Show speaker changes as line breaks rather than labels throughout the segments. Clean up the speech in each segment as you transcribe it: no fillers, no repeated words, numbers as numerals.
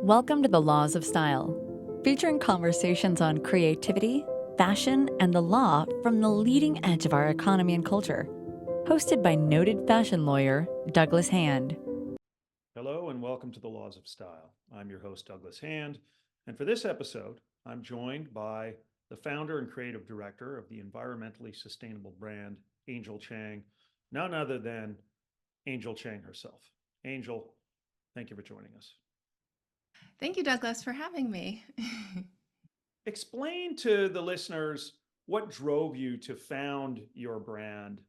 Welcome to the Laws of Style, featuring conversations on creativity, fashion, and the law from the leading edge of our economy and culture. Hosted by noted fashion lawyer Douglas Hand.
Hello and welcome to the Laws of Style. I'm your host, Douglas Hand. And for this episode, I'm joined by the founder and creative director of the environmentally sustainable brand, Angel Chang, none other than Angel Chang herself. Angel, thank you for joining us.
Thank you, Douglas, for having me.
Explain to the listeners what drove you to found your brand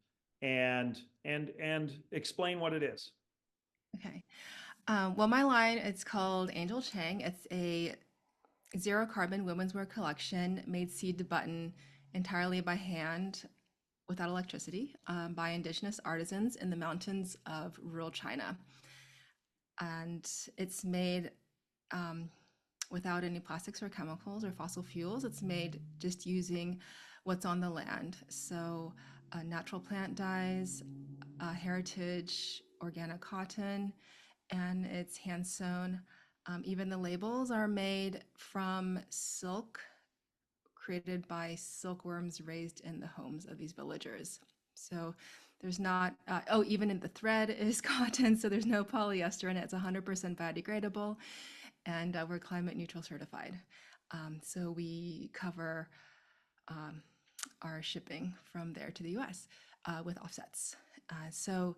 and explain what it is.
Okay. Well, my line, it's called Angel Chang. It's a zero carbon women's wear collection made seed to button entirely by hand without electricity by Indigenous artisans in the mountains of rural China. And it's made without any plastics or chemicals or fossil fuels. It's made just using what's on the land. So, natural plant dyes, heritage organic cotton, and it's hand sewn. Even the labels are made from silk created by silkworms raised in the homes of these villagers. So there's not, even in the thread is cotton, so there's no polyester in it. It's 100% biodegradable, and we're climate neutral certified. So we cover um, our shipping from there to the US with offsets. So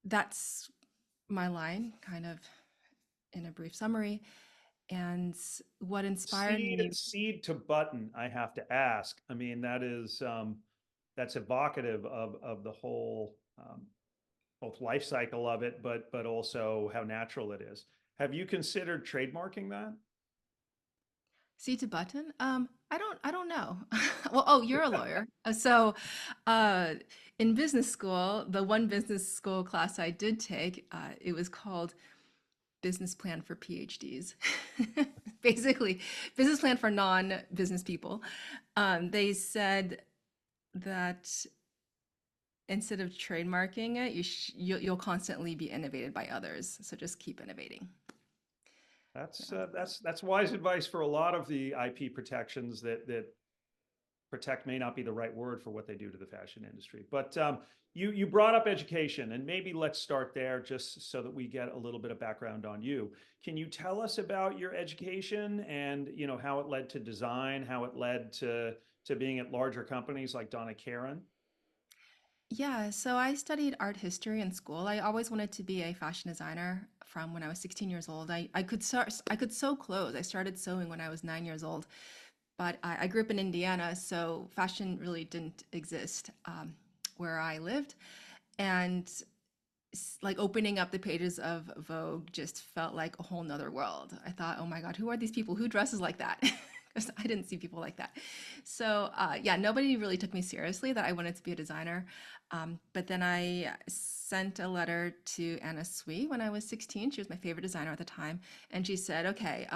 that's my line, kind of in a brief summary. And what inspired me.
Seed to button, I have to ask. I mean, that's evocative of the whole both life cycle of it, but also how natural it is. Have you considered trademarking that?
Seed to button? I don't know. Well, oh, you're a lawyer. So, uh, in business school, the one business school class I did take, it was called Business Plan for PhDs. Basically, business plan for non-business people. They said that instead of trademarking it, you'll constantly be innovated by others. So just keep innovating.
That's
So.
uh, that's that's wise advice for a lot of the IP protections that protect may not be the right word for what they do to the fashion industry. But you brought up education, and maybe let's start there just so that we get a little bit of background on you. Can you tell us about your education and how it led to design, how it led to being at larger companies like Donna Karan?
Yeah, so I studied art history in school. I always wanted to be a fashion designer from when I was 16 years old. I could sew clothes. I started sewing when I was 9 years old, but I grew up in Indiana, so fashion really didn't exist where I lived. And like opening up the pages of Vogue just felt like a whole nother world. I thought, oh my God, who are these people? Who dresses like that? Because I didn't see people like that. So yeah, nobody really took me seriously that I wanted to be a designer. But then I sent a letter to Anna Sui when I was 16. She was my favorite designer at the time. And she said, okay,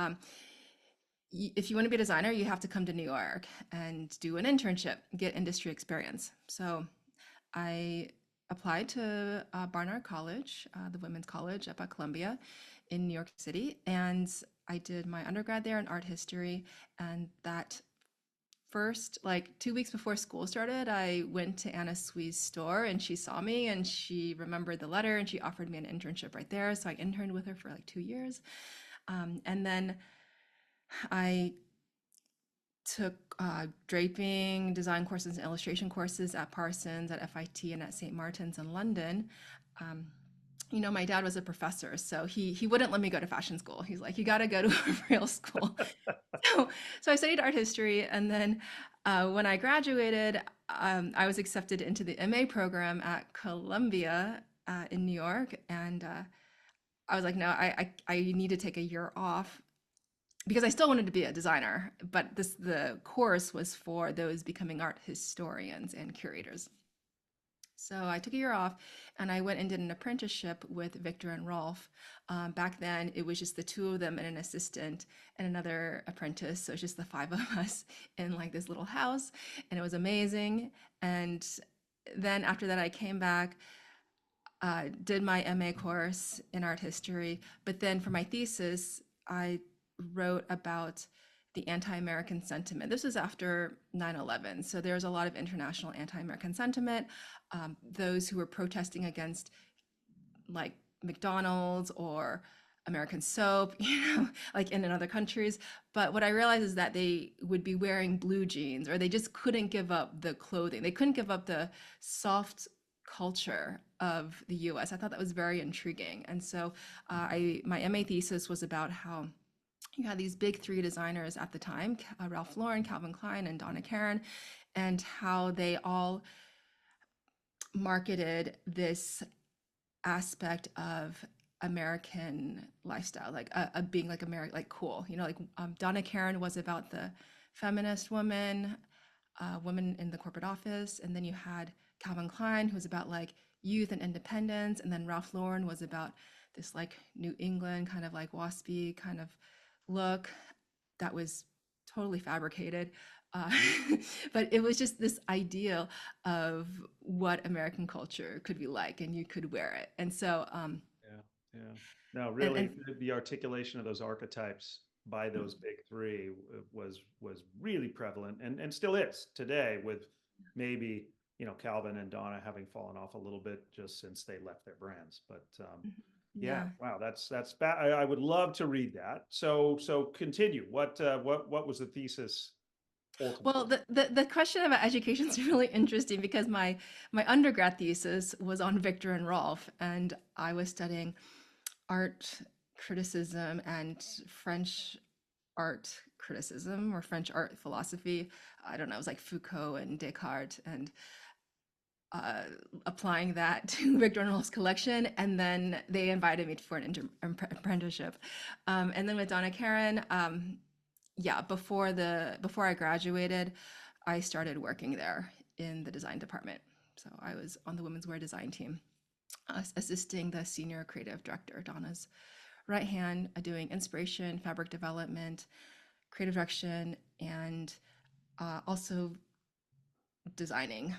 if you want to be a designer, you have to come to New York and do an internship, get industry experience. So I applied to Barnard College, the women's college up at Columbia in New York City, and I did my undergrad there in art history. And that first, like 2 weeks before school started, I went to Anna Sui's store and she saw me and she remembered the letter and she offered me an internship right there. So I interned with her for like 2 years. And then I took draping, design courses, and illustration courses at Parsons, at FIT, and at St. Martin's in London. Um, my dad was a professor, so he wouldn't let me go to fashion school. He's like, you got to go to a real school. So I studied art history, and then when I graduated, I was accepted into the MA program at Columbia in New York, and I was like, no, I need to take a year off because I still wanted to be a designer, but the course was for those becoming art historians and curators. So I took a year off and I went and did an apprenticeship with Victor and Rolf. Back then, it was just the two of them and an assistant and another apprentice. So it's just the five of us in like this little house, and it was amazing. And then after that, I came back, did my MA course in art history, but then for my thesis, I wrote about the anti-American sentiment. This was after 9/11, so there was a lot of international anti-American sentiment. Those who were protesting against like McDonald's or American soap, like in other countries. But what I realized is that they would be wearing blue jeans, or they just couldn't give up the clothing. They couldn't give up the soft culture of the US. I thought that was very intriguing. And so my MA thesis was about how you had these big three designers at the time, Ralph Lauren, Calvin Klein, and Donna Karan, and how they all marketed this aspect of American lifestyle, like being like American, like cool. Like Donna Karan was about the feminist woman, woman in the corporate office, and then you had Calvin Klein, who was about like youth and independence, and then Ralph Lauren was about this like New England kind of like waspy kind of look that was totally fabricated. Uh, but it was just this ideal of what American culture could be like, and you could wear it. And so,
Yeah, yeah. No,
and
really, the articulation of those archetypes by those big three was really prevalent and still is today, with maybe, Calvin and Donna having fallen off a little bit just since they left their brands. But yeah,
yeah.
wow, that's I would love to read that. So continue. What was the thesis
Well,
ultimately?
the question about education is really interesting because my undergrad thesis was on Victor and Rolf, and I was studying art criticism and French art criticism or French art philosophy. I don't know, it was like Foucault and Descartes, and uh, applying that to Victor and Rolf's collection. And then they invited me for an apprenticeship. And then with Donna Karan, yeah, before I graduated, I started working there in the design department. So I was on the women's wear design team, assisting the senior creative director, Donna's right hand, doing inspiration, fabric development, creative direction, and also designing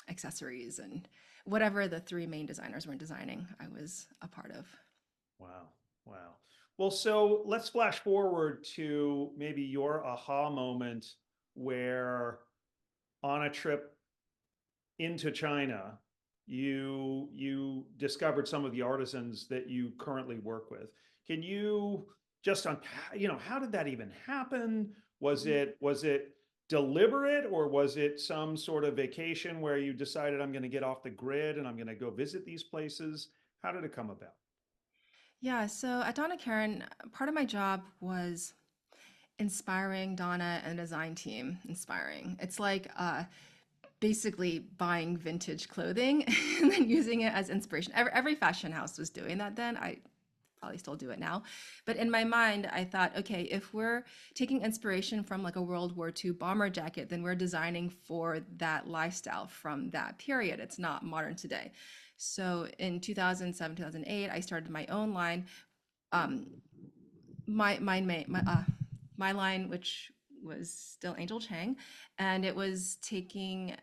accessories and whatever the three main designers were designing, I was a part of.
Wow. Wow. Well, so let's flash forward to maybe your aha moment where on a trip into China, you discovered some of the artisans that you currently work with. Can you just unpack, how did that even happen? Was it deliberate, or was it some sort of vacation where you decided, I'm going to get off the grid and I'm going to go visit these places? How did it come about?
Yeah, so at Donna Karan, part of my job was inspiring Donna and the design team. Inspiring. It's like basically buying vintage clothing and then using it as inspiration. Every fashion house was doing that then. I probably still do it now. But in my mind, I thought, okay, if we're taking inspiration from like a World War II bomber jacket, then we're designing for that lifestyle from that period. It's not modern today. So in 2007, 2008, I started my own line. Um, my line, which was still Angel Chang, and it was taking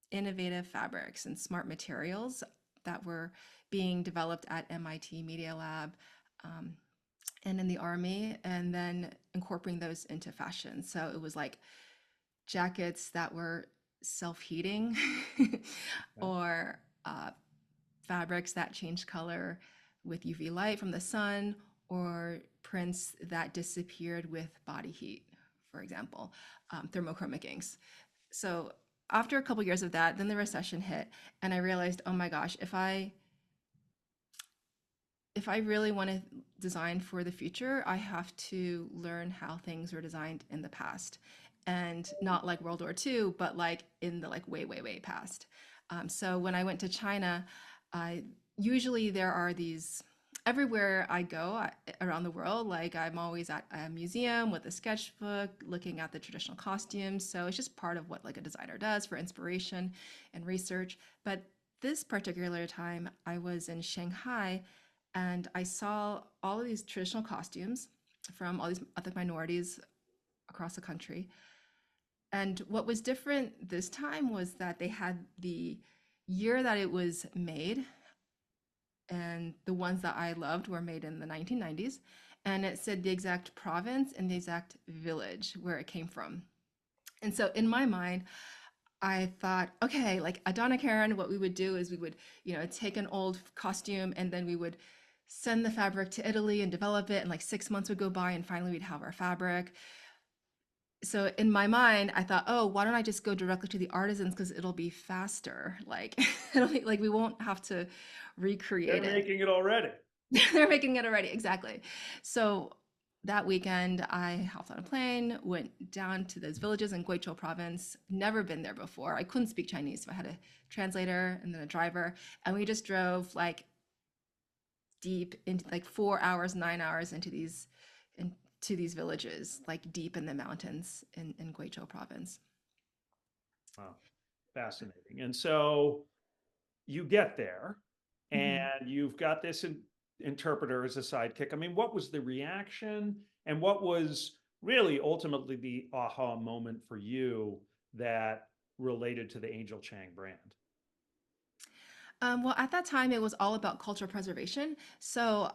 innovative fabrics and smart materials that were being developed at MIT Media Lab, um, and in the Army, and then incorporating those into fashion. So it was like jackets that were self-heating
Okay.
or fabrics that changed color with UV light from the sun, or prints that disappeared with body heat, for example, thermochromic inks. So after a couple years of that, then the recession hit, and I realized, oh my gosh, if I really want to design for the future, I have to learn how things were designed in the past, and not like World War II, but like in the like way, way, way past. So when I went to China, usually there are these everywhere I go around the world. Like I'm always at a museum with a sketchbook, looking at the traditional costumes. So it's just part of what like a designer does for inspiration and research. But this particular time, I was in Shanghai, and I saw all of these traditional costumes from all these ethnic minorities across the country. And what was different this time was that they had the year that it was made, and the ones that I loved were made in the 1990s. and it said the exact province and the exact village where it came from. And so in my mind, I thought, okay, like Adana Karen, what we would do is we would, take an old costume and then we would send the fabric to Italy and develop it. And like 6 months would go by and finally we'd have our fabric. So in my mind, I thought, oh, why don't I just go directly to the artisans because it'll be faster. Like it'll be like we won't have to
They're
recreate it.
making it already.
They're making it already, exactly. So that weekend, I hopped on a plane, went down to those villages in Guizhou province. Never been there before. I couldn't speak Chinese, so I had a translator and then a driver, and we just drove like deep into like 4 hours, 9 hours into these villages, like deep in the mountains in Guizhou province.
Wow, fascinating. And so you get there and
Mhm.
you've got this interpreter as a sidekick. I mean, what was the reaction and what was really ultimately the aha moment for you that related to the Angel Chang brand?
Well, at that time, it was all about cultural preservation. So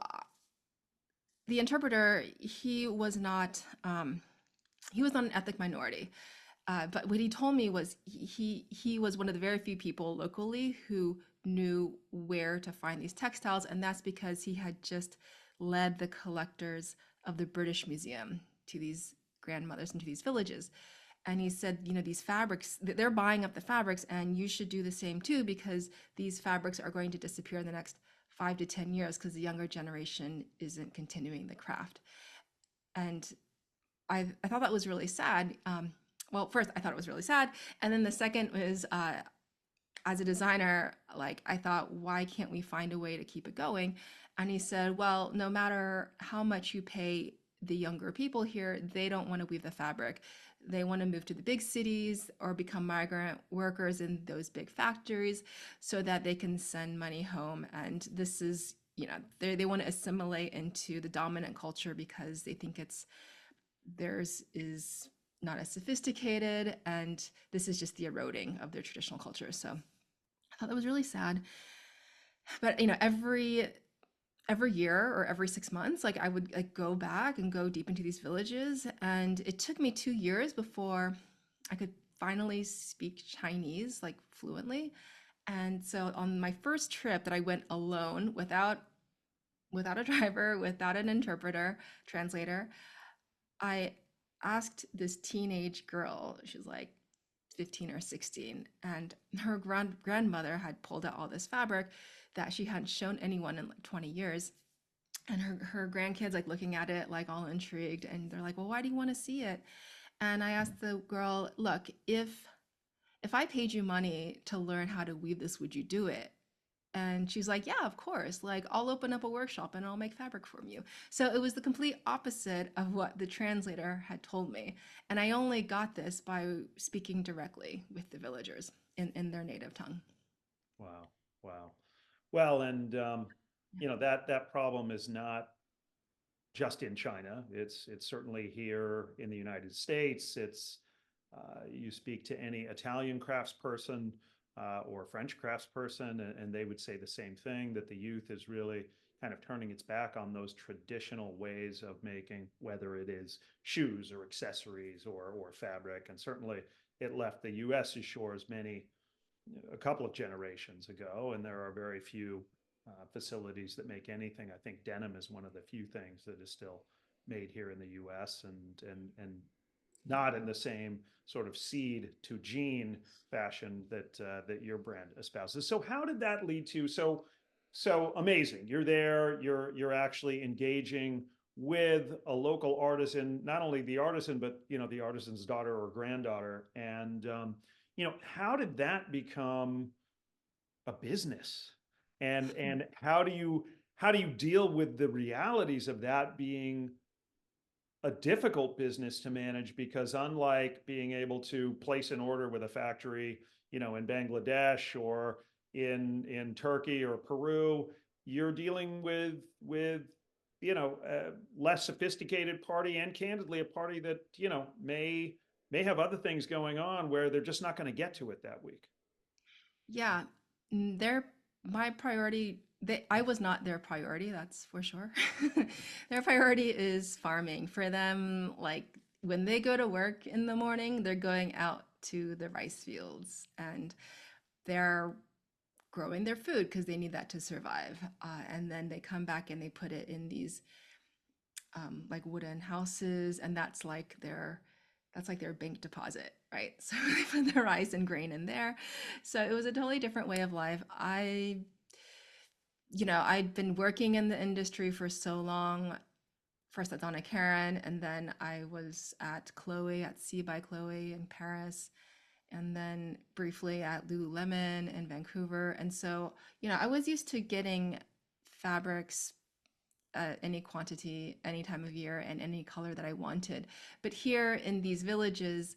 the interpreter, he was not an ethnic minority. But what he told me was he was one of the very few people locally who knew where to find these textiles, and that's because he had just led the collectors of the British Museum to these grandmothers into these villages. And he said, these fabrics, they're buying up the fabrics, and you should do the same too, because these fabrics are going to disappear in the next 5 to 10 years because the younger generation isn't continuing the craft. And I thought that was really sad. Well, first I thought it was really sad, and then the second was, as a designer, like I thought, why can't we find a way to keep it going? And he said, well, no matter how much you pay the younger people here, they don't want to weave the fabric. They want to move to the big cities or become migrant workers in those big factories so that they can send money home. And this is, they want to assimilate into the dominant culture because they think theirs is not as sophisticated, and this is just the eroding of their traditional culture. So I thought that was really sad. But every year or every 6 months, like I would like go back and go deep into these villages, and it took me 2 years before I could finally speak Chinese like fluently. And so on my first trip that I went alone without a driver, without an interpreter, translator, I asked this teenage girl, she was like 15 or 16, and her grandmother had pulled out all this fabric that she hadn't shown anyone in like 20 years. And her grandkids like looking at it like all intrigued, and they're like, well, why do you want to see it? And I asked the girl, look, if I paid you money to learn how to weave this, would you do it? And she's like, yeah, of course. Like, I'll open up a workshop and I'll make fabric from you. So it was the complete opposite of what the translator had told me. And I only got this by speaking directly with the villagers in their native tongue.
Wow. Wow. Well, and that problem is not just in China. It's certainly here in the United States. It's you speak to any Italian craftsperson or French craftsperson, and they would say the same thing, that the youth is really kind of turning its back on those traditional ways of making, whether it is shoes or accessories or fabric. And certainly it left the US's shores a couple of generations ago, and there are very few facilities that make anything. I think denim is one of the few things that is still made here in the U.S. and not in the same sort of seed to gene fashion that your brand espouses. So how did that lead to so amazing? You're there. You're actually engaging with a local artisan, not only the artisan, but the artisan's daughter or granddaughter. And how did that become a business? And how do you deal with the realities of that being a difficult business to manage? Because unlike being able to place an order with a factory, in Bangladesh or in Turkey or Peru, you're dealing with less sophisticated party, and candidly a party that may have other things going on where they're just not going to get to it that week.
Yeah, mm, their my priority I was not their priority, that's for sure. Their priority is farming. For them, like when they go to work in the morning, they're going out to the rice fields and they're growing their food because they need that to survive. And then they come back and they put it in these like wooden houses, and that's like their bank deposit, right? So they put their rice and grain in there. So it was a totally different way of life. I'd been working in the industry for so long. First at Donna Karan, and then I was at Chloe, at C by Chloe in Paris, and then briefly at Lululemon in Vancouver. And so, I was used to getting fabrics any quantity, any time of year, and any color that I wanted. But here in these villages,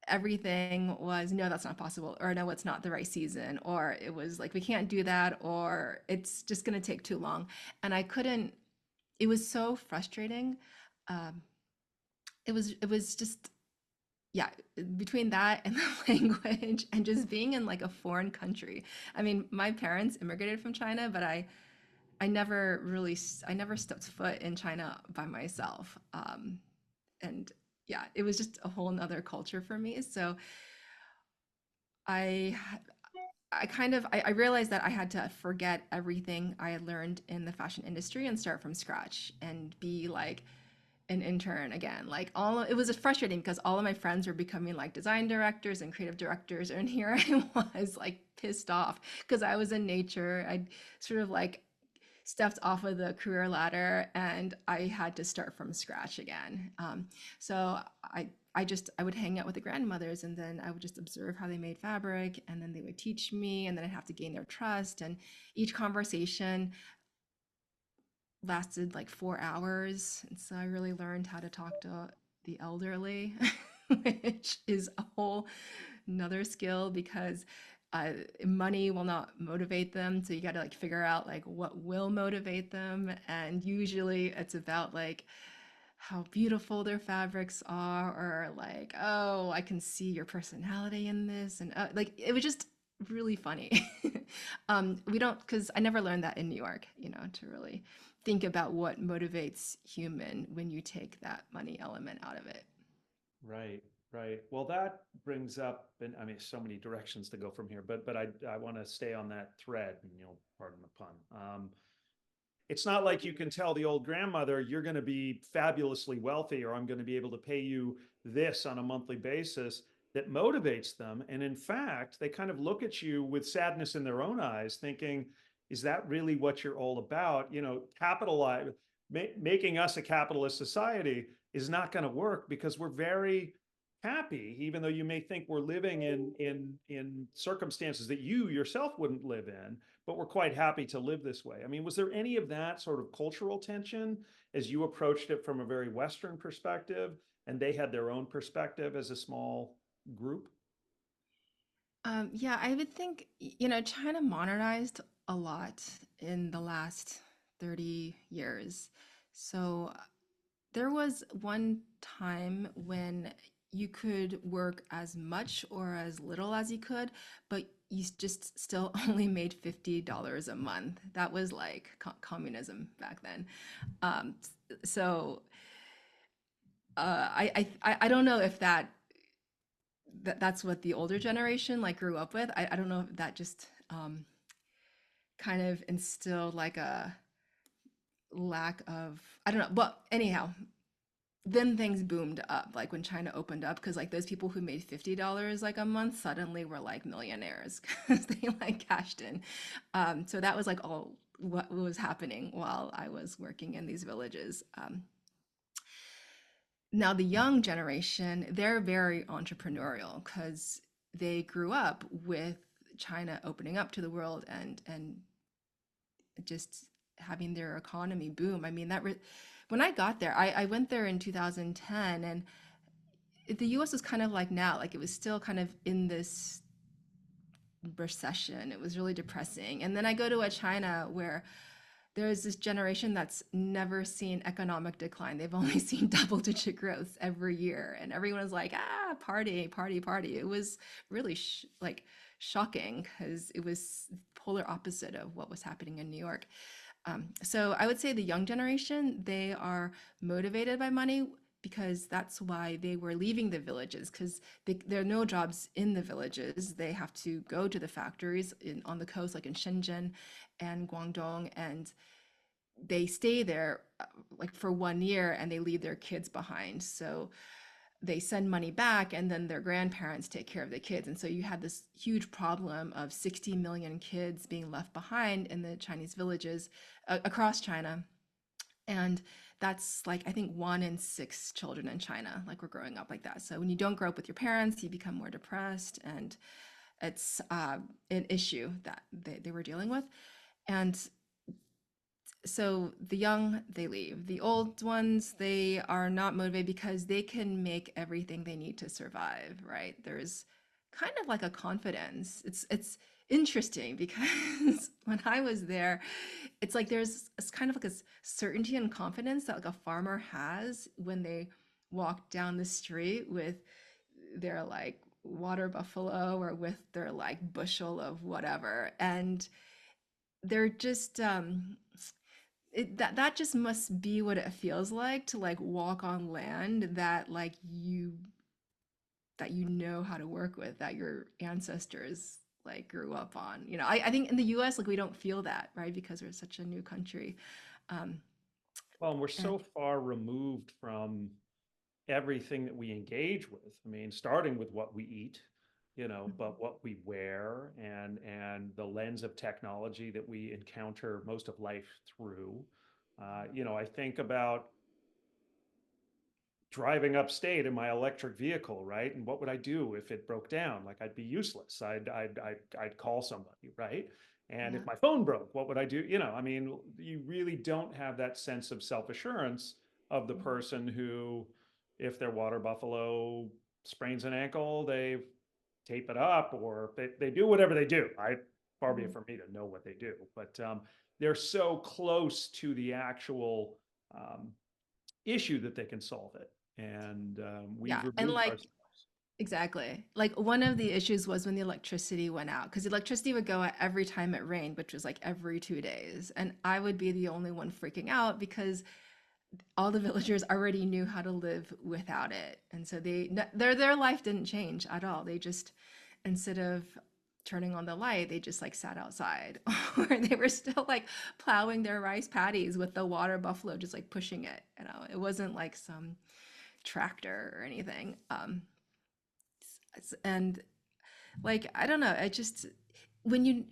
everything was no, that's not possible, or no, it's not the right season, or it was like we can't do that, or it's just going to take too long. And I couldn't. It was so frustrating. Um, it was just yeah, between that and the language and just being in like a foreign country. I mean, my parents immigrated from China, but I never stepped foot in China by myself. And yeah, it was just a whole nother culture for me. So I I realized that I had to forget everything I had learned in the fashion industry and start from scratch and be like an intern again. Like it was frustrating because all of my friends were becoming like design directors and creative directors, and here I was like pissed off because I was in nature. I'd sort of like stepped off of the career ladder and I had to start from scratch again. So I would hang out with the grandmothers and then I would just observe how they made fabric and then they would teach me and then I'd have to gain their trust. And each conversation lasted like 4 hours. And so I really learned how to talk to the elderly, which is a whole another skill because money will not motivate them. So you got to like figure out like what will motivate them. And usually it's about like how beautiful their fabrics are, or like, oh, I can see your personality in this. And like it was just really funny. We don't, because I never learned that in New York, to really think about what motivates human when you take that money element out of it.
Right, right. Well, that brings up, and I mean, so many directions to go from here, but I want to stay on that thread, and pardon the pun. It's not like you can tell the old grandmother you're going to be fabulously wealthy, or I'm going to be able to pay you this on a monthly basis. That motivates them, and in fact, they kind of look at you with sadness in their own eyes, thinking, "Is that really what you're all about?" Capitalize, making us a capitalist society is not going to work because we're very happy, even though you may think we're living in circumstances that you yourself wouldn't live in, but we're quite happy to live this way. I mean, was there any of that sort of cultural tension as you approached it from a very Western perspective, and they had their own perspective as a small group?
Yeah, I would think, China modernized a lot in the last 30 years. So there was one time when you could work as much or as little as you could, but you just still only made $50 a month. That was like communism back then. Um, so I don't know if that's what the older generation like grew up with. I don't know if that just kind of instilled like a lack of, I don't know. But anyhow, then things boomed up like when China opened up because like those people who made $50 like a month suddenly were like millionaires because they like cashed in. So that was like all what was happening while I was working in these villages. Now the young generation, they're very entrepreneurial because they grew up with China opening up to the world and just having their economy boom. I mean, when I got there, I went there in 2010, and the US was kind of like now, like it was still kind of in this recession. It was really depressing. And then I go to a China where there's this generation that's never seen economic decline. They've only seen double-digit growth every year, and everyone was like, "Ah, party, party, party." It was really like shocking because it was polar opposite of what was happening in New York. So I would say the young generation, they are motivated by money because that's why they were leaving the villages because there are no jobs in the villages. They have to go to the factories on the coast, like in Shenzhen and Guangdong, and they stay there like for 1 year and they leave their kids behind. So they send money back and then their grandparents take care of the kids. And so you had this huge problem of 60 million kids being left behind in the Chinese villages across China. And that's like, I think 1 in 6 children in China, like we're growing up like that. So when you don't grow up with your parents, you become more depressed. And it's an issue that they were dealing with. And so the young, they leave. The old ones, they are not motivated because they can make everything they need to survive, right? There's kind of like a confidence. It's interesting because when I was there, it's like it's kind of like a certainty and confidence that like a farmer has when they walk down the street with their like water buffalo or with their like bushel of whatever. And they're just that just must be what it feels like to like walk on land that like you know how to work with, that your ancestors like grew up on. I think in the US like we don't feel that, right? Because we're such a new country. um
Well, and we're
and
so far removed from everything that we engage with. I mean, starting with what we eat, but what we wear and the lens of technology that we encounter most of life through. I think about driving upstate in my electric vehicle, right? And what would I do if it broke down? Like I'd be useless. I'd call somebody, right? And
yeah.
if my phone broke, what would I do? I mean, you really don't have that sense of self-assurance of the person who, if their water buffalo sprains an ankle, they tape it up or they do whatever they do. Far be it
Mhm.
from me to know what they do, but they're so close to the actual um, issue that they can solve it. And we've
Yeah, and
removed
like
ourselves.
exactly. Like one of the issues was when the electricity went out, because the electricity would go out every time it rained, which was like every 2 days. And I would be the only one freaking out because all the villagers already knew how to live without it. And so their life didn't change at all. They just, instead of turning on the light, they just like sat outside or they were still like plowing their rice paddies with the water buffalo just like pushing it. It wasn't like some tractor or anything. And like I don't know, I just when you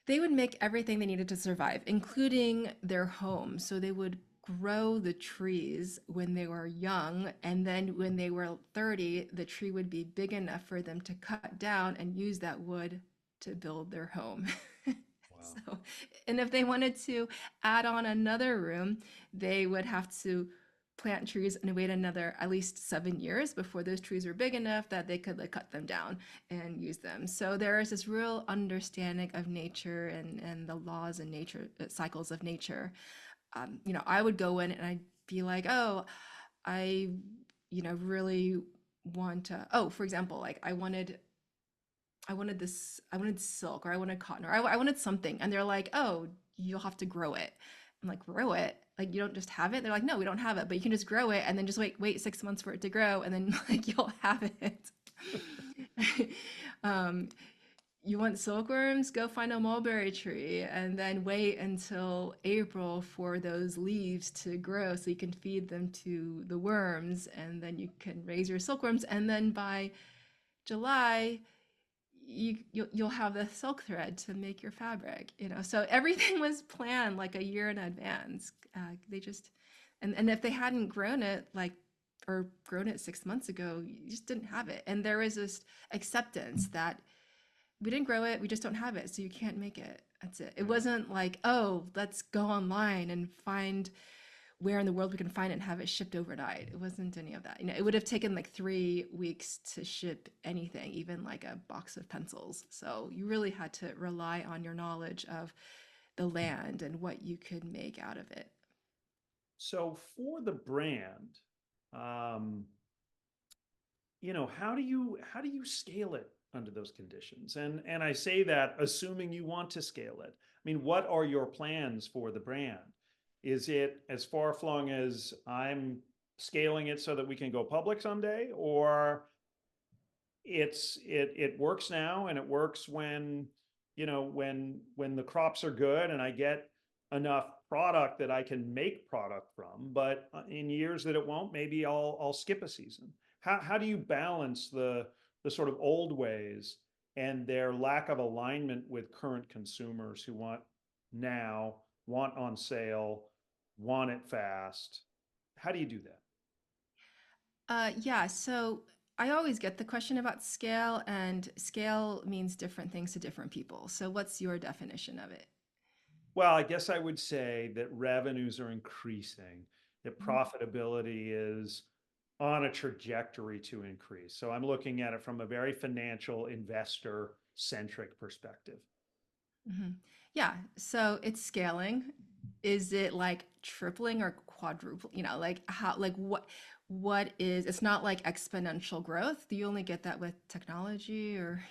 they would make everything they needed to survive, including their home. So they would grow the trees when they were young, and then when they were 30, the tree would be big enough for them to cut down and use that wood to build their home.
Wow.
So, and if they wanted to add on another room, they would have to plant trees and wait another at least 7 years before those trees were big enough that they could like cut them down and use them. So there is this real understanding of nature and the laws and nature cycles of nature. I would go in and I'd be like, oh, I, really want to. Oh, for example, like I wanted silk or I wanted cotton or I wanted something. And they're like, oh, you'll have to grow it. I'm like, grow it? Like, you don't just have it? They're like, no, we don't have it, but you can just grow it and then just wait 6 months for it to grow. And then like, you'll have it. um, you want silkworms? Go find a mulberry tree and then wait until April for those leaves to grow so you can feed them to the worms and then you can raise your silkworms. And then by July, you'll have the silk thread to make your fabric, so everything was planned like a year in advance. They just and if they hadn't grown it like or grown it 6 months ago, you just didn't have it. And there was this acceptance that we didn't grow it, we just don't have it, so you can't make it. That's it. It
Yeah.
wasn't like, oh, let's go online and find where in the world we can find it and have it shipped overnight. It wasn't any of that. It would have taken like 3 weeks to ship anything, even like a box of pencils. So you really had to rely on your knowledge of the land and what you could make out of it.
So for the brand, um, how do you scale it under those conditions. And I say that assuming you want to scale it. I mean, what are your plans for the brand? Is it as far flung as I'm scaling it so that we can go public someday, or it works now and it works when, when the crops are good and I get enough product that I can make product from, but in years that it won't, maybe I'll skip a season. How do you balance the sort of old ways and their lack of alignment with current consumers who want now, want on sale, want it fast? How do you do that?
Yeah, so I always get the question about scale, and scale means different things to different people. So what's your definition of it?
Well, I guess I would say that revenues are increasing, that
Mhm.
profitability is on a trajectory to increase. So I'm looking at it from a very financial investor centric perspective.
Mhm. Yeah, so it's scaling. Is it like tripling or quadruple? Like how, like what is, it's not like exponential growth. You only get that with technology or,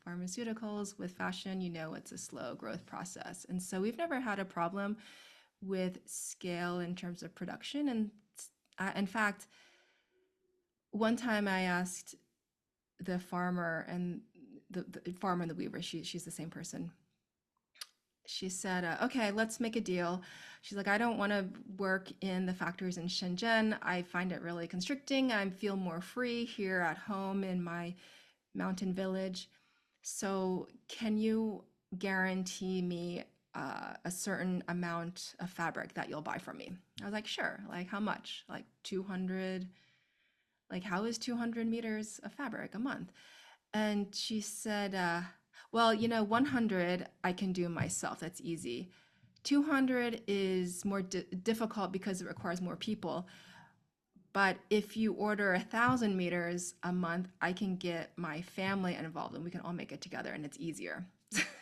pharmaceuticals. With fashion, it's a slow growth process. And so we've never had a problem with scale in terms of production. And in fact, one time I asked the farmer and the farmer and the weaver, she's the same person. She said, okay, let's make a deal. She's like, I don't want to work in the factories in Shenzhen. I find it really constricting. I feel more free here at home in my mountain village. So, can you guarantee me a certain amount of fabric that you'll buy from me? I was like, sure. Like, how much? Like 200? Like, how is 200 meters of fabric a month? And she said, well, 100 I can do myself. That's easy. 200 is more difficult because it requires more people. But if you order 1,000 meters a month, I can get my family involved and we can all make it together and it's easier.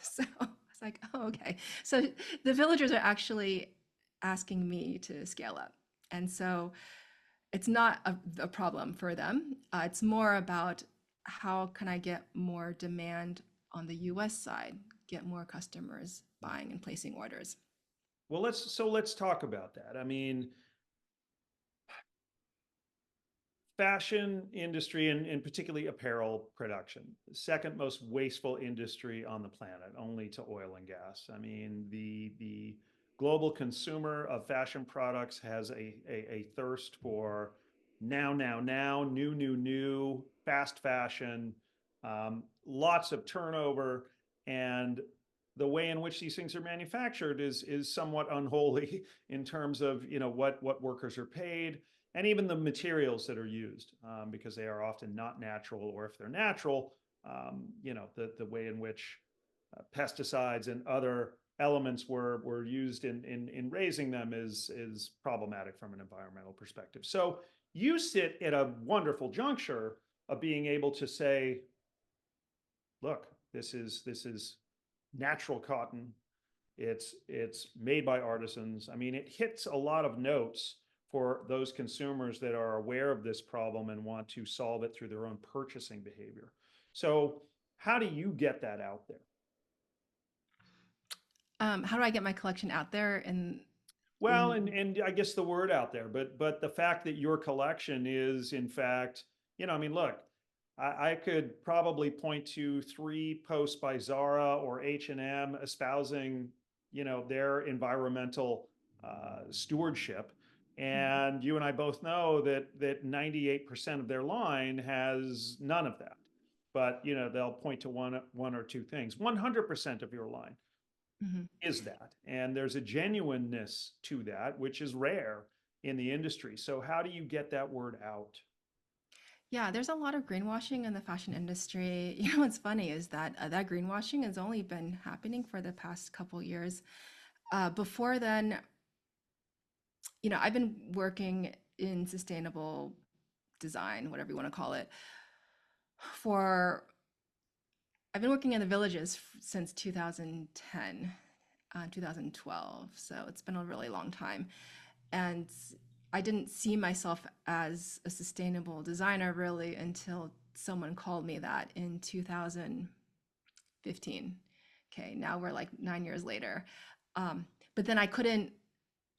So I was like, oh, okay. So the villagers are actually asking me to scale up. And so it's not a problem for them. It's more about how can I get more demand on the US side, get more customers buying and placing orders.
Well, let's talk about that. I mean, fashion industry and particularly apparel production, the second most wasteful industry on the planet, only to oil and gas. I mean, the global consumer of fashion products has a thirst for now, new, fast fashion, lots of turnover, and the way in which these things are manufactured is somewhat unholy in terms of what workers are paid and even the materials that are used, because they are often not natural, or if they're natural, the way in which pesticides and other elements were used in raising them is problematic from an environmental perspective. So you sit at a wonderful juncture of being able to say, look, this is natural cotton. It's made by artisans. I mean, it hits a lot of notes for those consumers that are aware of this problem and want to solve it through their own purchasing behavior. So how do you get that out there?
How do I get my collection out there? And
Well,
in
and I guess the word out there, but the fact that your collection is in fact, I mean, look, I could probably point to 3 posts by Zara or H&M espousing, their environmental stewardship, and you and I both know that 98% of their line has none of that. But they'll point to one or two things. 100% of your line
Mhm.
is that. And there's a genuineness to that, which is rare in the industry. So, how do you get that word out?
Yeah, there's a lot of greenwashing in the fashion industry. What's funny is that that greenwashing has only been happening for the past couple years. Before then, I've been working in sustainable design, whatever you want to call it, for I've been working in the villages since 2010, 2012. So it's been a really long time. And I didn't see myself as a sustainable designer really until someone called me that in 2015. Okay, now we're like 9 years later. But then I couldn't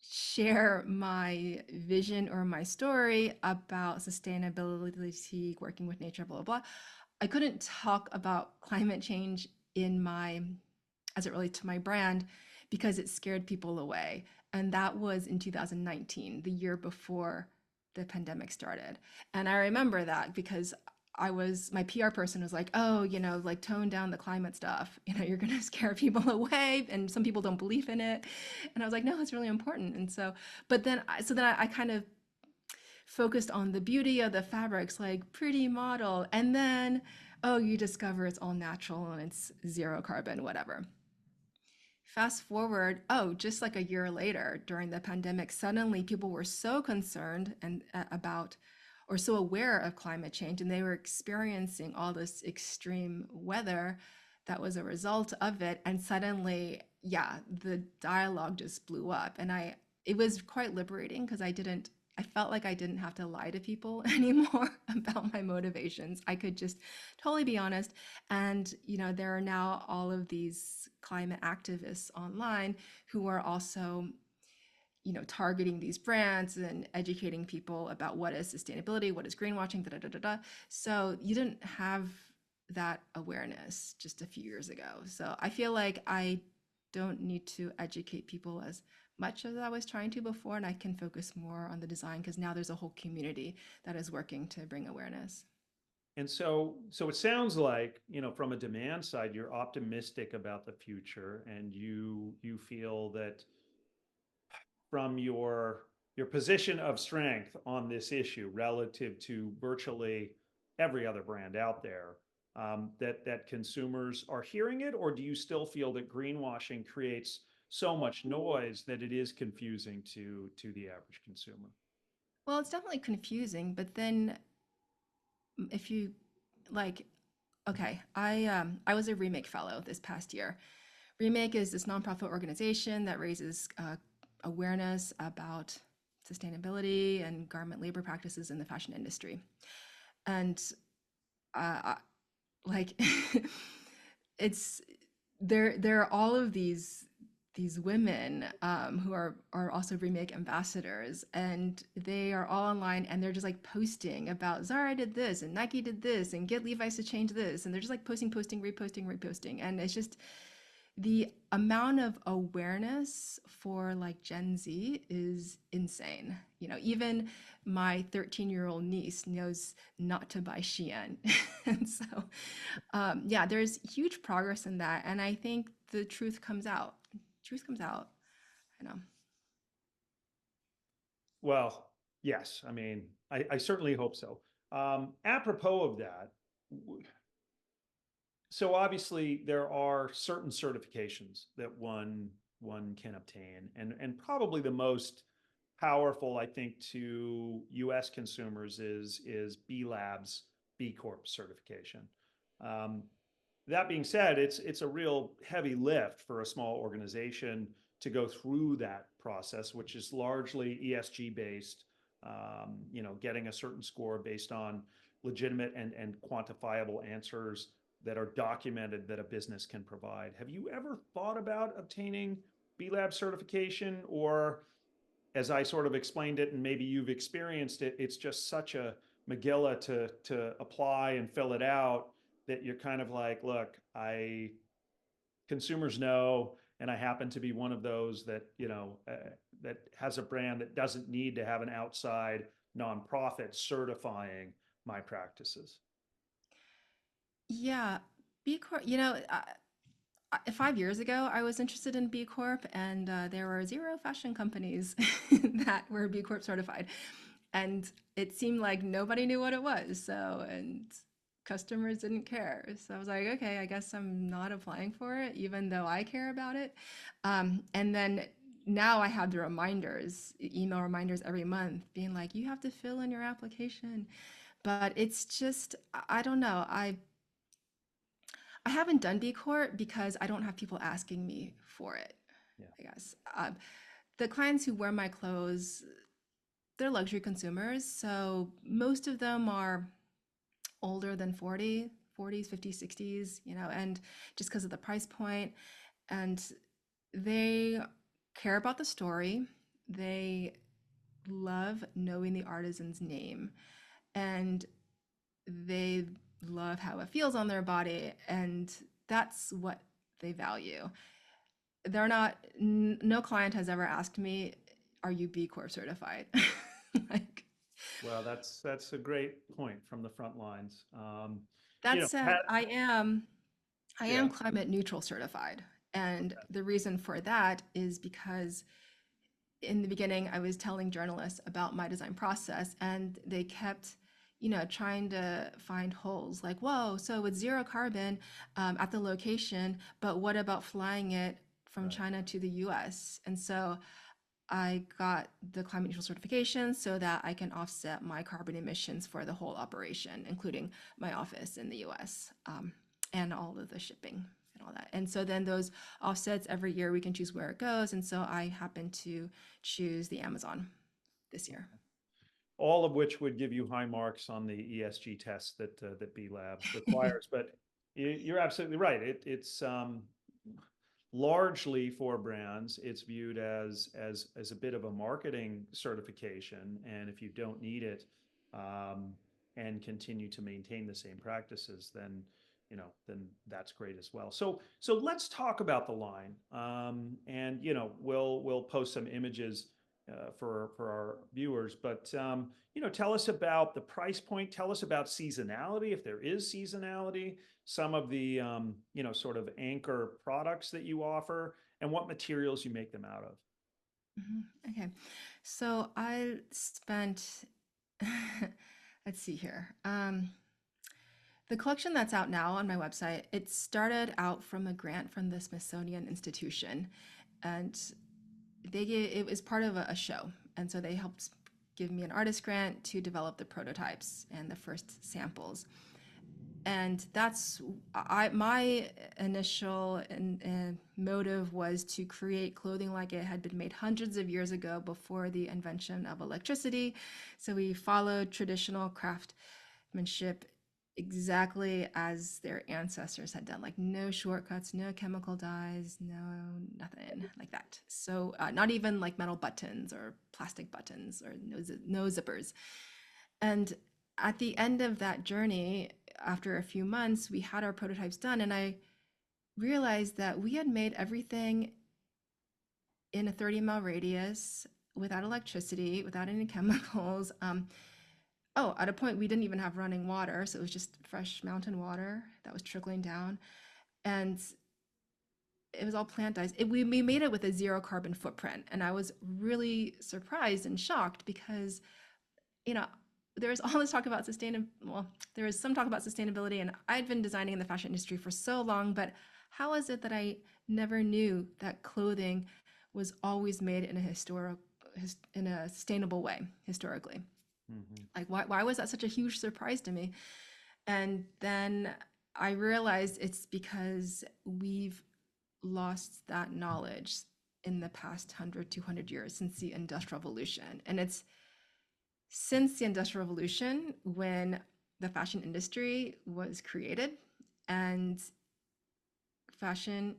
share my vision or my story about sustainability, working with nature, blah, blah, blah. I couldn't talk about climate change in my, as it relates to my brand, because it scared people away. And that was in 2019, the year before the pandemic started. And I remember that because my PR person was like, oh, like tone down the climate stuff. You're going to scare people away. And some people don't believe in it. And I was like, no, it's really important. And so, but then, I kind of focused on the beauty of the fabrics, like pretty model. And then, oh, you discover it's all natural and it's zero carbon, whatever. Fast forward, oh, just like a year later during the pandemic, suddenly people were so concerned and about or so aware of climate change, and they were experiencing all this extreme weather that was a result of it. And suddenly, yeah, the dialogue just blew up. And it was quite liberating because I felt like I didn't have to lie to people anymore about my motivations. I could just totally be honest. And, there are now all of these climate activists online who are also, targeting these brands and educating people about what is sustainability, what is greenwashing, da da da da da. So you didn't have that awareness just a few years ago. So I feel like I don't need to educate people as much as I was trying to before, and I can focus more on the design because now there's a whole community that is working to bring awareness.
And so it sounds like, from a demand side, you're optimistic about the future, and you feel that from your position of strength on this issue relative to virtually every other brand out there, that consumers are hearing it, or do you still feel that greenwashing creates so much noise that it is confusing to the average consumer?
Well, it's definitely confusing, but then if you like, okay, I was a Remake Fellow this past year. Remake is this nonprofit organization that raises awareness about sustainability and garment labor practices in the fashion industry. And like it's there are all of these women who are also Remake ambassadors, and they are all online, and they're just like posting about Zara did this and Nike did this and get Levi's to change this, and they're just like posting, reposting, and it's just the amount of awareness for like Gen Z is insane. Even my 13-year-old niece knows not to buy Shein. And so, yeah, there's huge progress in that. And I think the truth comes out. Truth comes out. I know.
Well, yes. I mean, I certainly hope so. Apropos of that, so obviously there are certain certifications that one can obtain, and probably the most powerful, I think, to U.S. consumers is B Lab's B Corp certification. Um, that being said, it's a real heavy lift for a small organization to go through that process, which is largely ESG based. Getting a certain score based on legitimate and quantifiable answers that are documented that a business can provide. Have you ever thought about obtaining B Lab certification, or as I sort of explained it, and maybe you've experienced it, it's just such a Megillah to apply and fill it out that you're kind of like, look, consumers know, and I happen to be one of those that that has a brand that doesn't need to have an outside nonprofit certifying my practices.
Yeah, B Corp, 5 years ago, I was interested in B Corp, and there were zero fashion companies that were B Corp certified. And it seemed like nobody knew what it was. So, and customers didn't care. So I was like, okay, I guess I'm not applying for it, even though I care about it. And then now I have the reminders, email reminders every month being like, you have to fill in your application. But it's just, I don't know. I haven't done B Corp because I don't have people asking me for it,
Yeah.
I guess. The clients who wear my clothes, they're luxury consumers. So most of them are older than 40s, 50s, 60s, and just because of the price point. And they care about the story. They love knowing the artisan's name, and they love how it feels on their body, and that's what they value. They're not, no client has ever asked me, are you B Corp certified? Like,
Well, that's a great point from the front lines.
that said,
Pat,
I am
yeah,
climate neutral certified. And the reason for that is because in the beginning, I was telling journalists about my design process, and they kept, trying to find holes. Like, whoa, so it's zero carbon at the location, but what about flying it from
right.
China to the US? And so I got the climate neutral certification so that I can offset my carbon emissions for the whole operation, including my office in the US, and all of the shipping and all that. And so then those offsets every year we can choose where it goes. And so I happen to choose the Amazon this year.
All of which would give you high marks on the ESG test that B Lab requires. But you're absolutely right. It's largely for brands, it's viewed as a bit of a marketing certification, and if you don't need it, um, and continue to maintain the same practices, then then that's great as well. So let's talk about the line, and we'll post some images for our viewers, but tell us about the price point. Tell us about seasonality, if there is seasonality, some of the sort of anchor products that you offer, and what materials you make them out of.
Okay. So I spent, let's see here. The collection that's out now on my website, it started out from a grant from the Smithsonian Institution, and it was part of a show, and so they helped give me an artist grant to develop the prototypes and the first samples. And that's my initial motive was to create clothing like it had been made hundreds of years ago before the invention of electricity. So we followed traditional craftsmanship exactly as their ancestors had done, like no shortcuts, no chemical dyes, nothing like that. So not even like metal buttons or plastic buttons or no zippers. And at the end of that journey, after a few months, we had our prototypes done, and I realized that we had made everything in a 30-mile radius without electricity, without any chemicals. At a point, we didn't even have running water, so it was just fresh mountain water that was trickling down. And it was all plant dyes. We made it with a zero carbon footprint. And I was really surprised and shocked because, there was all this talk about there was some talk about sustainability, and I'd been designing in the fashion industry for so long, but how is it that I never knew that clothing was always made in a sustainable way historically?
Mm-hmm.
Like, why was that such a huge surprise to me? And then I realized it's because we've lost that knowledge in the past 100, 200 years since the Industrial Revolution. And it's since the Industrial Revolution when the fashion industry was created, and fashion,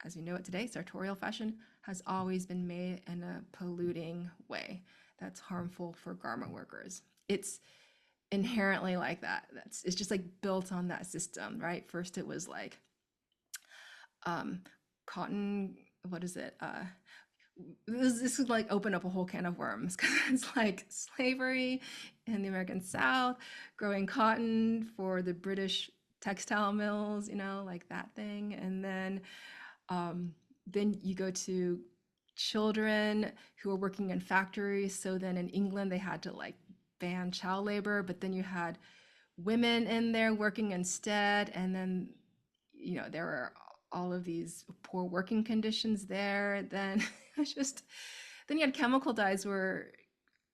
as we know it today, sartorial fashion, has always been made in a polluting way that's harmful for garment workers. It's inherently like that. It's just like built on that system, right? First it was like cotton, what is it? This would like open up a whole can of worms, because it's like slavery in the American South, growing cotton for the British textile mills, like that thing. And then you go to children who are working in factories. So then in England, they had to like ban child labor, but then you had women in there working instead. And then, there were all of these poor working conditions there. Then then you had chemical dyes were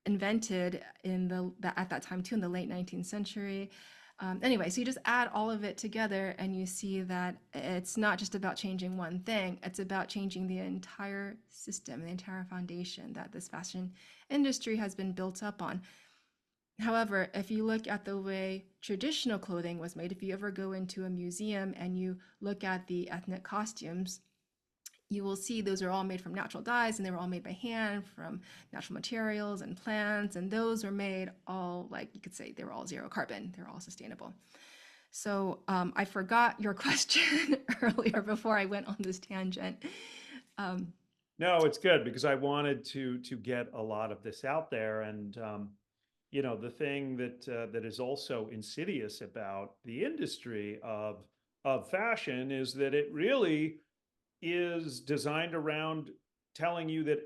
invented at that time too, in the late 19th century. Anyway, so you just add all of it together and you see that it's not just about changing one thing, it's about changing the entire system, the entire foundation that this fashion industry has been built up on. However, if you look at the way traditional clothing was made, if you ever go into a museum and you look at the ethnic costumes, you will see those are all made from natural dyes, and they were all made by hand from natural materials and plants. And those were made all, like you could say, they were all zero carbon, they're all sustainable. So I forgot your question earlier before I went on this tangent. Um,
No, it's good because I wanted to get a lot of this out there, and the thing that is also insidious about the industry of fashion is that it really is designed around telling you that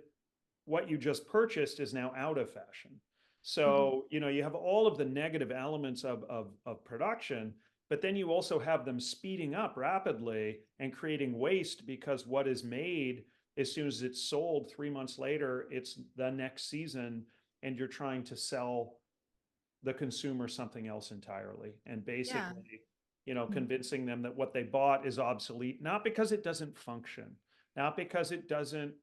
what you just purchased is now out of fashion.
mhm.
So, you have all of the negative elements of production, but then you also have them speeding up rapidly and creating waste because what is made, as soon as it's sold 3 months later, it's the next season, and you're trying to sell the consumer something else entirely. And
Yeah.
basically,
Mm.
convincing them that what they bought is obsolete, not because it doesn't function, not because it doesn't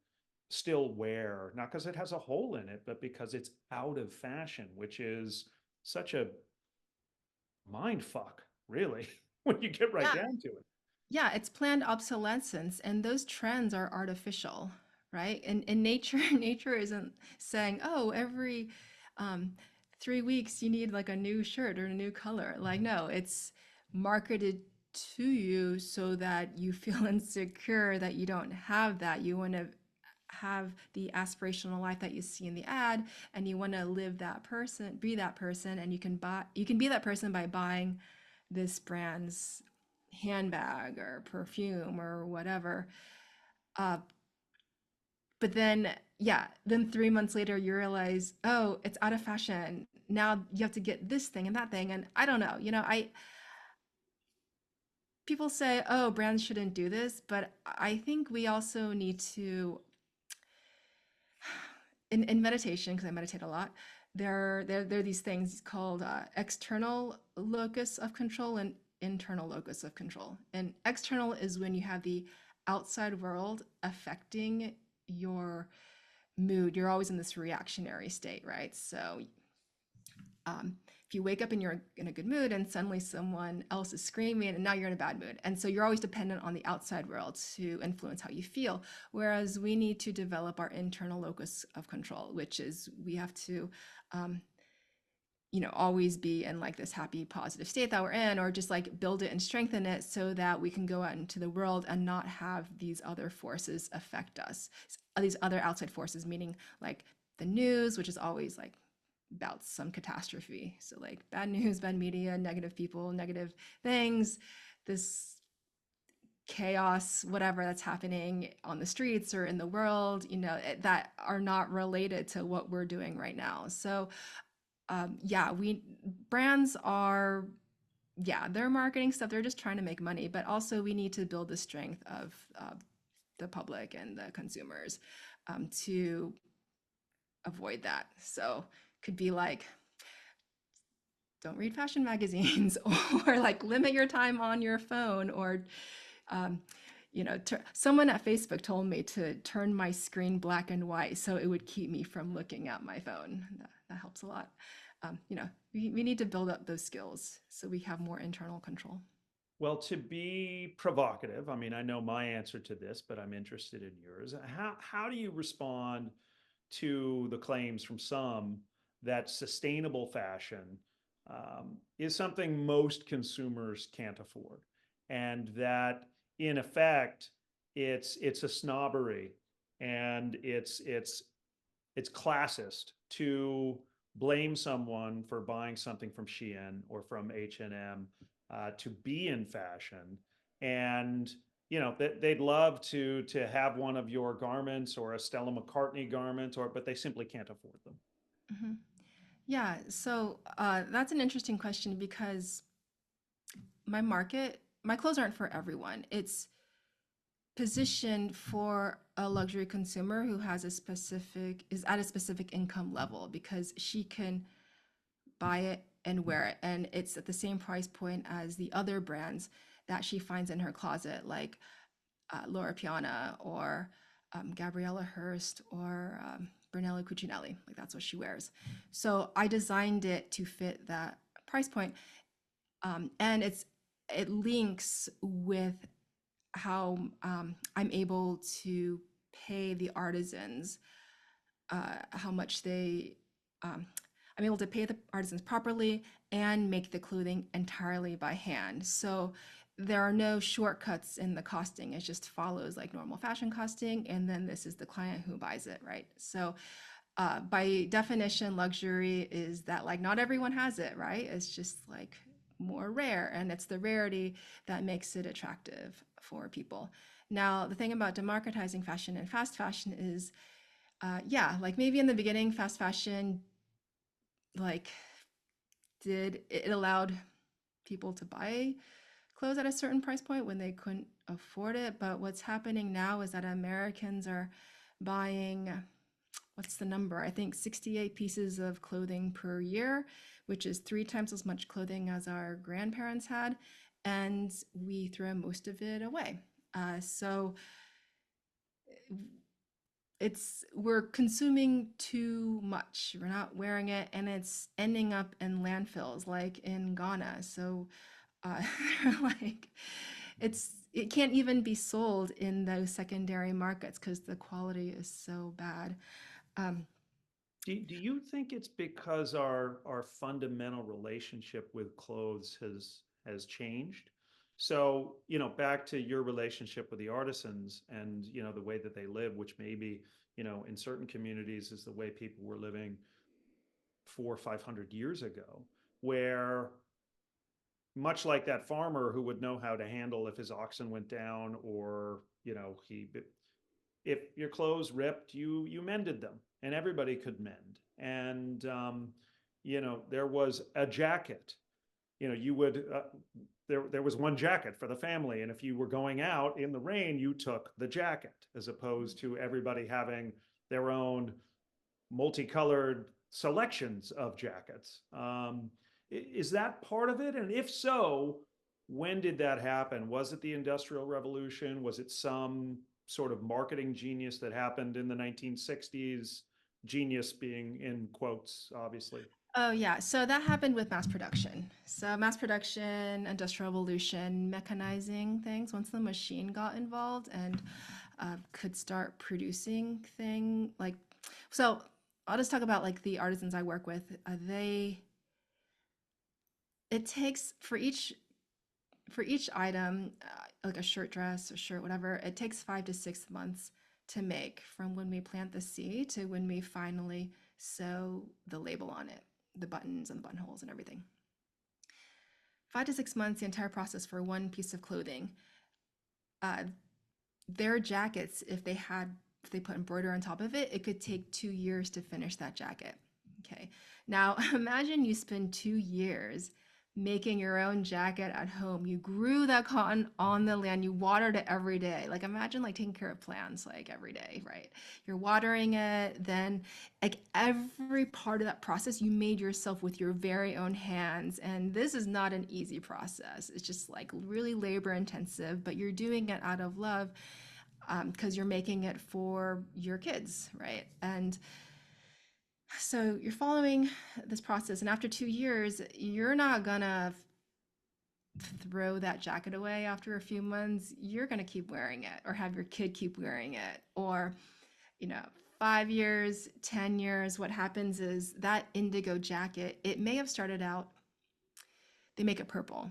still wear, not because it has a hole in it, but because it's out of fashion, which is such a mind fuck, really, when you get right
Yeah.
down to it.
Yeah, it's planned obsolescence, and those trends are artificial, right? And in nature, nature isn't saying, "Oh, every um, 3 weeks you need like a new shirt or a new color." Like, no, it's marketed to you so that you feel insecure that you don't have that. You want to have the aspirational life that you see in the ad, and you want to live that person, be that person, and you can be that person by buying this brand's handbag or perfume or whatever. Uh, but then, yeah, then 3 months later, you realize, oh, it's out of fashion. Now you have to get this thing and that thing. And I don't know, people say, oh, brands shouldn't do this, but I think we also need to, in meditation, because I meditate a lot, there are these things called external locus of control and internal locus of control. And external is when you have the outside world affecting your mood. You're always in this reactionary state, right? So if you wake up and you're in a good mood and suddenly someone else is screaming and now you're in a bad mood. And so you're always dependent on the outside world to influence how you feel. Whereas we need to develop our internal locus of control, which is we have to, um, always be in like this happy, positive state that we're in, or just like build it and strengthen it so that we can go out into the world and not have these other forces affect us. These other outside forces, meaning like the news, which is always like about some catastrophe. So like bad news, bad media, negative people, negative things, this chaos, whatever that's happening on the streets or in the world, that are not related to what we're doing right now. So yeah, we brands are, yeah, they're marketing stuff. They're just trying to make money, but also we need to build the strength of the public and the consumers to avoid that. So could be like, don't read fashion magazines or like limit your time on your phone or um, someone at Facebook told me to turn my screen black and white so it would keep me from looking at my phone. That helps a lot. We need to build up those skills so we have more internal control.
Well, to be provocative, I mean, I know my answer to this, but I'm interested in yours. How do you respond to the claims from some that sustainable fashion is something most consumers can't afford, and that in effect it's a snobbery, and it's classist to blame someone for buying something from Shein or from H&M to be in fashion, and they'd love to have one of your garments or a Stella McCartney garment, but they simply can't afford them.
Hmm. Yeah, so that's an interesting question because my clothes aren't for everyone. It's positioned for a luxury consumer who is at a specific income level because she can buy it and wear it, and it's at the same price point as the other brands that she finds in her closet, like Laura Piana or Gabriella Hearst or Brunello Cucinelli, like that's what she wears. So I designed it to fit that price point. And it links with how I'm able to pay the artisans, how much um, I'm able to pay the artisans properly and make the clothing entirely by hand. So there are no shortcuts in the costing. It just follows like normal fashion costing, and then this is the client who buys it, right? So by definition, luxury is that like not everyone has it, right? It's just like more rare, and it's the rarity that makes it attractive for people. Now, the thing about democratizing fashion and fast fashion is, yeah, like maybe in the beginning, fast fashion like did it allowed people to buy clothes at a certain price point when they couldn't afford it. But what's happening now is that Americans are buying, what's the number? I think 68 pieces of clothing per year, which is 3 times as much clothing as our grandparents had. And we throw most of it away. So we're consuming too much. We're not wearing it, and it's ending up in landfills like in Ghana. So uh, like it can't even be sold in those secondary markets because the quality is so bad. Um,
Do you think it's because our fundamental relationship with clothes has changed? So, back to your relationship with the artisans and, the way that they live, which maybe, in certain communities is the way people were living 400 or 500 years ago, where much like that farmer who would know how to handle if his oxen went down, or, if your clothes ripped, you mended them, and everybody could mend. And there was a jacket. You would there was one jacket for the family, and if you were going out in the rain, you took the jacket, as opposed to everybody having their own multicolored selections of jackets. Is that part of it? And if so, when did that happen? Was it the Industrial Revolution? Was it some sort of marketing genius that happened in the 1960s? Genius being in quotes, obviously.
oh yeah, so that happened with mass production. So mass production, industrial revolution, mechanizing things. Once the machine got involved and could start producing thing like, so I'll just talk about like the artisans I work with. It takes for each item, like a shirt, dress, or shirt, whatever, it takes 5 to 6 months to make from when we plant the seed to when we finally sew the label on it, the buttons and the buttonholes and everything. 5 to 6 months, the entire process for one piece of clothing. Their jackets, if they put embroidery on top of it, it could take 2 years to finish that jacket. Okay. Now imagine you spend 2 years making your own jacket at home. You grew that cotton on the land. You watered it every day. Like imagine like taking care of plants like every day, right? You're watering it, then like every part of that process you made yourself with your very own hands. And this is not an easy process. It's just like really labor intensive, but you're doing it out of love because you're making it for your kids, right? And so you're following this process, and after 2 years, you're not gonna throw that jacket away after a few months. You're gonna keep wearing it, or have your kid keep wearing it, or, you know, 5 years, 10 years. What happens is that indigo jacket, it may have started out, they make it purple,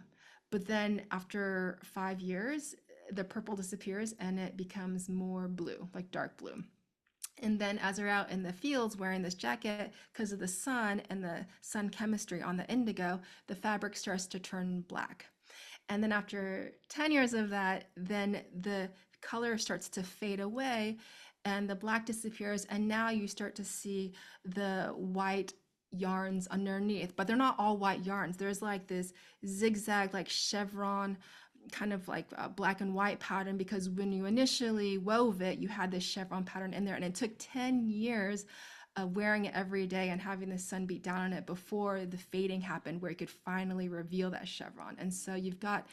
but then after 5 years, the purple disappears and it becomes more blue, like dark blue. And then as they're out in the fields wearing this jacket, because of the sun and the sun chemistry on the indigo, the fabric starts to turn black. And then after 10 years of that, then the color starts to fade away and the black disappears. And now you start to see the white yarns underneath, but they're not all white yarns. There's like this zigzag, like chevron, kind of like a black and white pattern, because when you initially wove it, you had this chevron pattern in there, and it took 10 years of wearing it every day and having the sun beat down on it before the fading happened, where you could finally reveal that chevron. And so you've got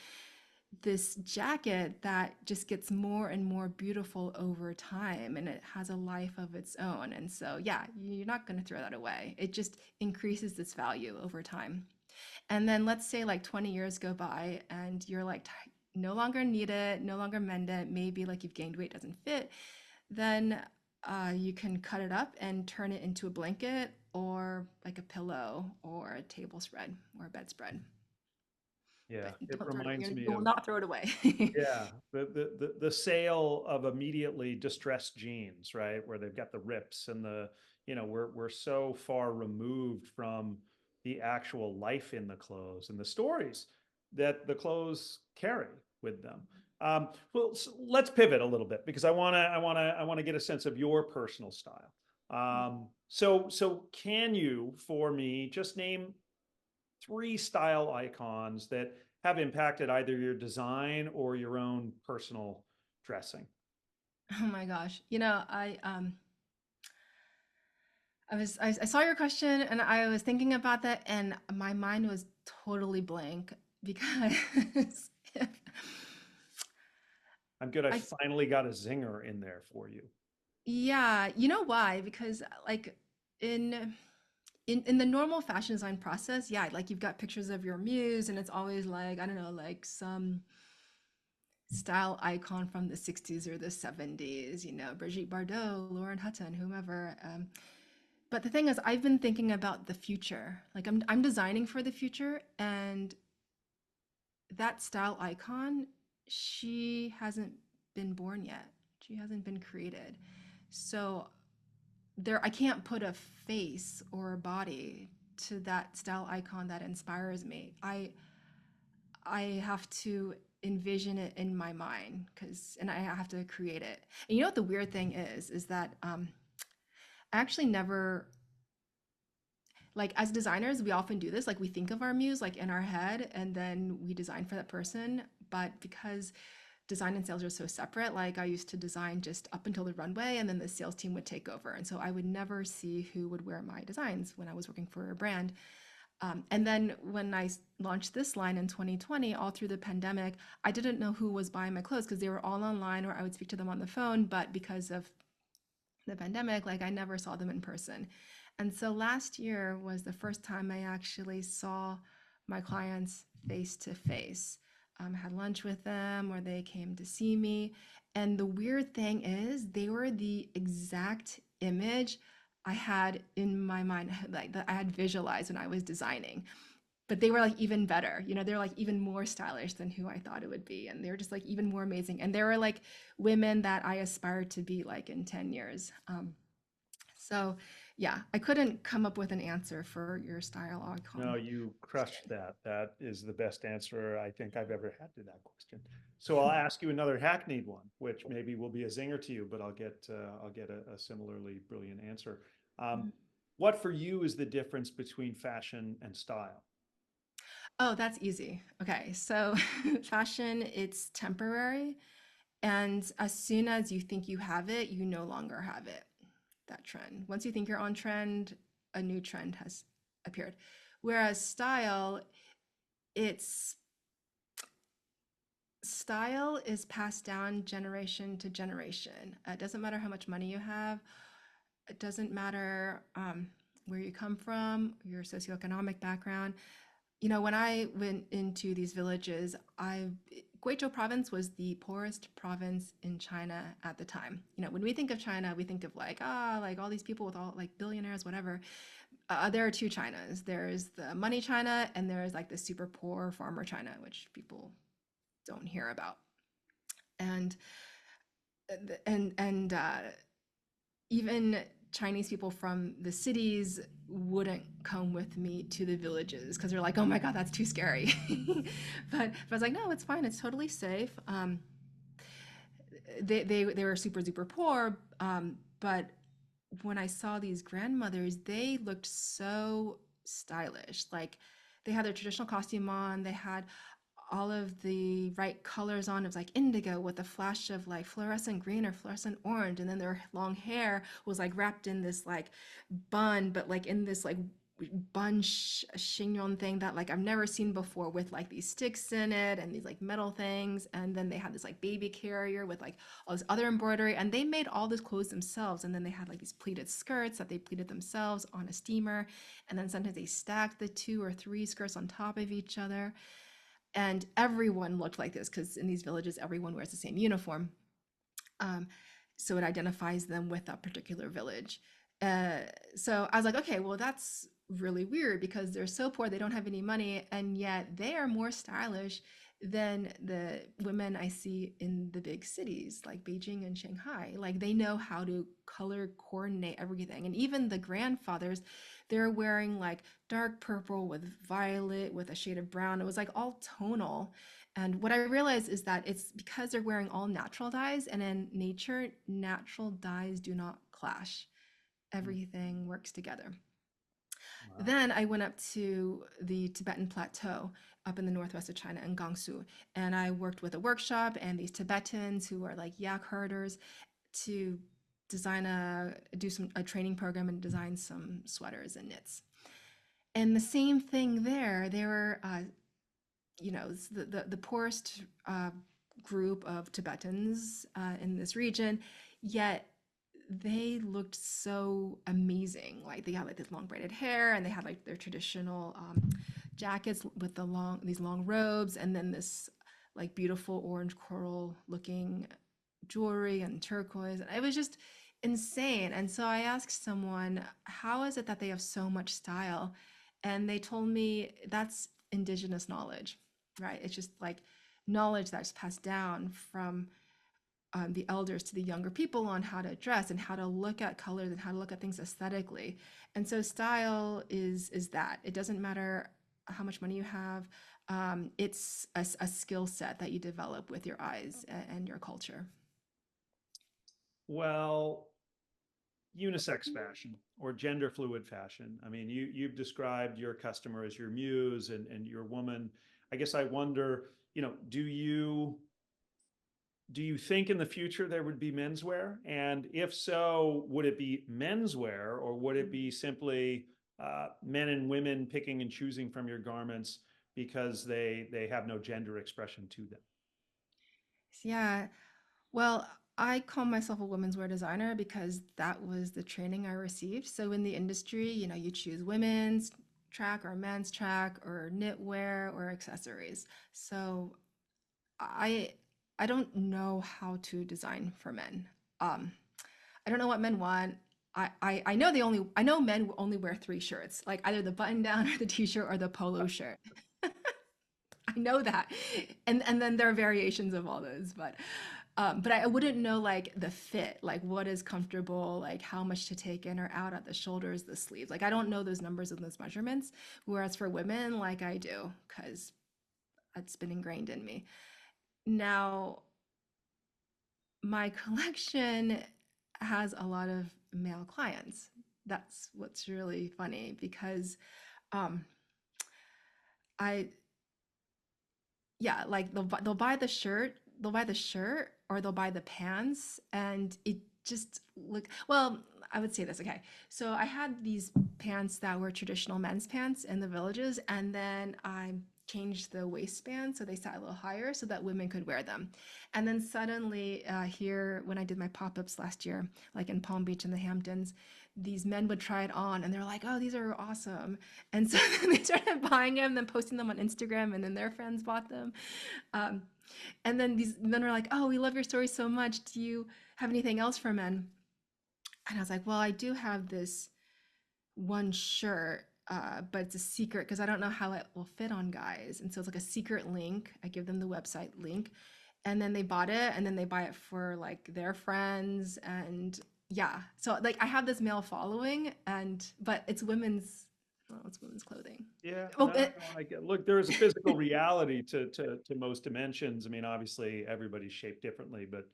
this jacket that just gets more and more beautiful over time, and it has a life of its own. And so, yeah, you're not going to throw that away. It just increases its value over time. And then let's say like 20 years go by and you're like no longer need it, no longer mend it, maybe like you've gained weight, doesn't fit, then you can cut it up and turn it into a blanket or like a pillow or a table spread or a bedspread.
Yeah,
But
it
don't throw it
reminds
away.
me
You will
of,
not throw it away.
yeah, the sale of immediately distressed jeans, right? Where they've got the rips and the, we're so far removed from the actual life in the clothes and the stories that the clothes carry with them. Well, let's pivot a little bit because I want to get a sense of your personal style. So can you, for me, just name three style icons that have impacted either your design or your own personal dressing?
Oh my gosh. I saw your question and I was thinking about that and my mind was totally blank because if
I'm good. I
I
finally got a zinger in there for you.
yeah, you know why? Because like in in the normal fashion design process, yeah, like you've got pictures of your muse and it's always like, I don't know, like some style icon from the 60s or the 70s, Brigitte Bardot, Lauren Hutton, whomever. But the thing is, I've been thinking about the future. Like I'm designing for the future, and that style icon, she hasn't been born yet. She hasn't been created. So I can't put a face or a body to that style icon that inspires me. I have to envision it in my mind and I have to create it. And you know what the weird thing is that I actually never like as designers we often do this, like we think of our muse like in our head and then we design for that person, but because design and sales are so separate, like I used to design just up until the runway and then the sales team would take over, and so I would never see who would wear my designs when I was working for a brand. And then when I launched this line in 2020, all through the pandemic, I didn't know who was buying my clothes because they were all online or I would speak to them on the phone, but because of the pandemic, like I never saw them in person. And so last year was the first time I actually saw my clients face to face. Had lunch with them or they came to see me. And the weird thing is, they were the exact image I had in my mind, like that I had visualized when I was designing. But they were like even better, they're like even more stylish than who I thought it would be. And they're just like even more amazing. And they were like women that I aspired to be like in 10 years. So yeah, I couldn't come up with an answer for your style
No,
icon
you crushed
question.
that. That is the best answer I think I've ever had to that question. So I'll ask you another hackneyed one, which maybe will be a zinger to you, but I'll get a similarly brilliant answer. Um, what for you is the difference between fashion and style?
Oh, that's easy. Okay, so fashion, it's temporary. And as soon as you think you have it, you no longer have it, that trend. Once you think you're on trend, a new trend has appeared. Whereas it's style is passed down generation to generation. It doesn't matter how much money you have. It doesn't matter where you come from, your socioeconomic background. When I went into these villages, Guizhou province was the poorest province in China at the time. When we think of China, we think of like all these people with all like billionaires, whatever. There are two Chinas. There's the money China, and there's like the super poor farmer China, which people don't hear about. And and even Chinese people from the cities wouldn't come with me to the villages because they're like, oh my God, that's too scary. But I was like, no, it's fine. It's totally safe. They were super, super poor. But when I saw these grandmothers, they looked so stylish. Like they had their traditional costume on, they had all of the right colors on. It was like indigo with a flash of like fluorescent green or fluorescent orange. And then their long hair was like wrapped in this like bun, but like in this like bunch chignon thing that like I've never seen before with like these sticks in it and these like metal things. And then they had this like baby carrier with like all this other embroidery. And they made all this clothes themselves. And then they had like these pleated skirts that they pleated themselves on a steamer. And then sometimes they stacked the 2 or 3 skirts on top of each other. And everyone looked like this because in these villages, everyone wears the same uniform. Um, so it identifies them with that particular village. Uh, so I was like, okay, well, that's really weird because they're so poor, they don't have any money, and yet they are more stylish than the women I see in the big cities like Beijing and Shanghai. Like they know how to color coordinate everything. And even the grandfathers, they're wearing like dark purple with violet with a shade of brown. It was like all tonal. And what I realized is that it's because they're wearing all natural dyes, and in nature, natural dyes do not clash.
Mm.
Everything works together.
Wow.
Then I went up to the Tibetan Plateau up in the northwest of China in Gansu, and I worked with a workshop and these Tibetans who are like yak herders to do some a training program and design some sweaters and knits. And the same thing there, they were the poorest group of Tibetans in this region, yet they looked so amazing. Like they had like this long braided hair, and they had like their traditional jackets with these long robes, and then this like beautiful orange coral looking jewelry and turquoise. And it was just insane. And so I asked someone, how is it that they have so much style? And they told me that's indigenous knowledge, right? It's just like knowledge that's passed down from the elders to the younger people on how to dress and how to look at colors and how to look at things aesthetically. And so style is that. It doesn't matter how much money you have. It's a skill set that you develop with your eyes and your culture.
Well, unisex fashion or gender fluid fashion. I mean, you've described your customer as your muse and your woman. I guess I wonder, do you think in the future there would be menswear? And if so, would it be menswear or would it be simply men and women picking and choosing from your garments because they have no gender expression to them?
Yeah. Well, I call myself a women's wear designer because that was the training I received. So in the industry, you choose women's track or men's track or knitwear or accessories. So I I don't know how to design for men. Um, I don't know what men want. I know I know men only wear 3 shirts, like either the button down or the t-shirt or the polo shirt. I know that. And then there are variations of all those, but I wouldn't know like the fit, like what is comfortable, like how much to take in or out at the shoulders, the sleeves. Like I don't know those numbers and those measurements. Whereas for women, like I do, because it's been ingrained in me. Now, my collection has a lot of male clients. That's what's really funny because um, I yeah, like they'll buy the shirt, or they'll buy the pants, and it just look well. I would say this, okay. So I had these pants that were traditional men's pants in the villages, and then I changed the waistband so they sat a little higher so that women could wear them. And then suddenly, here when I did my pop-ups last year, like in Palm Beach and the Hamptons, these men would try it on, and they're like, "Oh, these are awesome." And so then they started buying them, then posting them on Instagram, and then their friends bought them. Um, and then these men were like, "Oh, we love your story so much. Do you have anything else for men?" And I was like, "Well, I do have this one shirt, but it's a secret because I don't know how it will fit on guys." And so it's like a secret link. I give them the website link, and then they bought it, and then they buy it for like their friends, and yeah. So like I have this male following, and but it's women's, well, it's women's clothing.
Yeah,
Oh,
no, no, I get. Look, there is a physical reality to most dimensions. I mean, obviously, everybody's shaped differently, but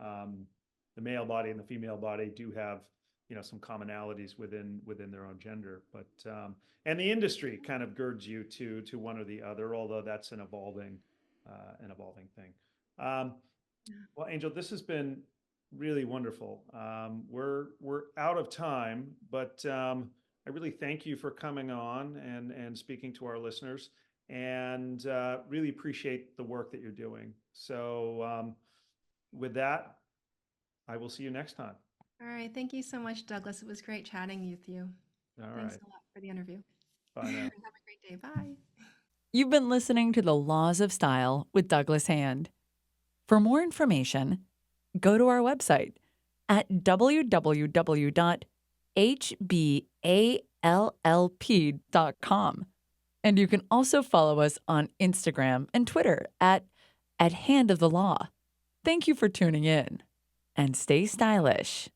um, the male body and the female body do have, some commonalities within their own gender. But and the industry kind of girds you to one or the other, although that's an evolving thing. Um, well, Angel, this has been really wonderful. We're out of time, but I really thank you for coming on and speaking to our listeners, and really appreciate the work that you're doing. So with that, I will see you next time.
All right. Thank you so much, Douglas. It was great chatting with you.
All
Thanks
right.
a lot for the interview.
Bye now.
Have a great day. Bye.
You've been listening to The Laws of Style with Douglas Hand. For more information, go to our website at www.hballp.com. And you can also follow us on Instagram and Twitter at Hand of the Law. Thank you for tuning in, and stay stylish.